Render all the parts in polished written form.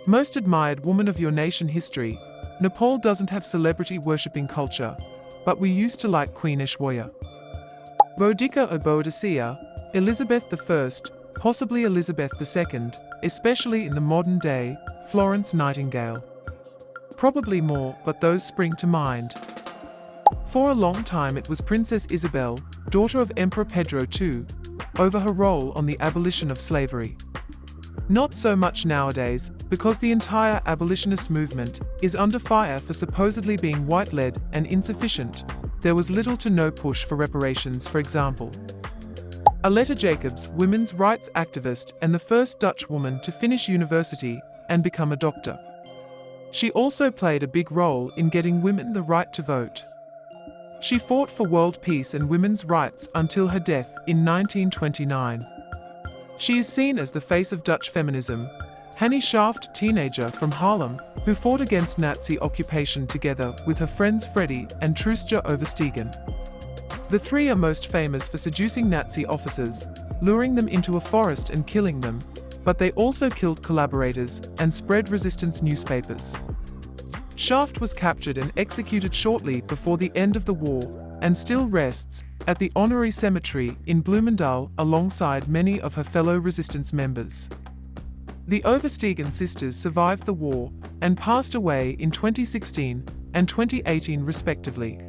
Most admired woman of your nation history, Nepal doesn't have celebrity worshipping culture, but we used to like Queen Aishwarya. Boudica or Boadicea, Elizabeth I, possibly Elizabeth II, especially in the modern day, Florence Nightingale. Probably more, but those spring to mind. For a long time it was Princess Isabel, daughter of Emperor Pedro II, over her role on the abolition of slavery. Not so much nowadays, because the entire abolitionist movement is under fire for supposedly being white-led and insufficient. There was little to no push for reparations, for example. Aletta Jacobs, women's rights activist and the first Dutch woman to finish university and become a doctor. She also played a big role in getting women the right to vote. She fought for world peace and women's rights until her death in 1929. She is seen as the face of Dutch feminism. Hannie Schaft, teenager from Haarlem, who fought against Nazi occupation together with her friends Freddy and Truusje Overstegen. The three are most famous for seducing Nazi officers, luring them into a forest and killing them, but they also killed collaborators and spread resistance newspapers. Schaft was captured and executed shortly before the end of the war, and still rests at the Honorary Cemetery in Bloemendaal alongside many of her fellow resistance members. The Overstegen sisters survived the war and passed away in 2016 and 2018 respectively.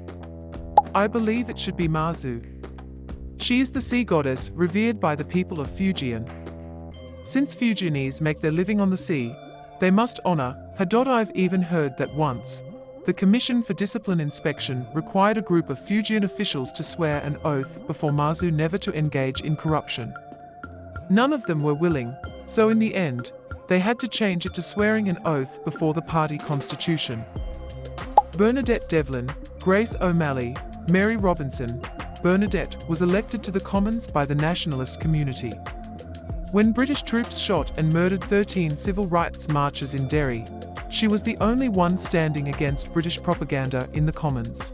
I believe it should be Mazu. She is the sea goddess revered by the people of Fujian. Since Fujianese make their living on the sea, they must honor her. I've even heard that once, the Commission for Discipline Inspection required a group of Fujian officials to swear an oath before Mazu never to engage in corruption. None of them were willing, so in the end, they had to change it to swearing an oath before the party constitution. Bernadette Devlin, Grace O'Malley, Mary Robinson. Bernadette was elected to the Commons by the nationalist community. When British troops shot and murdered 13 civil rights marchers in Derry, she was the only one standing against British propaganda in the Commons.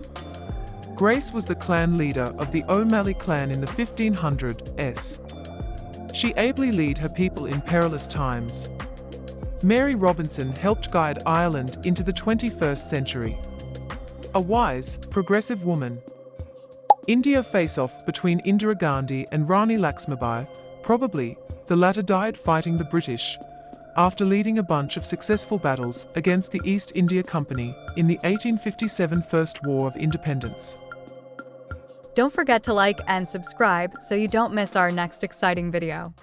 Grace was the clan leader of the O'Malley clan in the 1500s. She ably led her people in perilous times. Mary Robinson helped guide Ireland into the 21st century. A wise, progressive woman. India face-off between Indira Gandhi and Rani Laxmibai, probably the latter died fighting the British, after leading a bunch of successful battles against the East India Company in the 1857 First War of Independence. Don't forget to like and subscribe so you don't miss our next exciting video.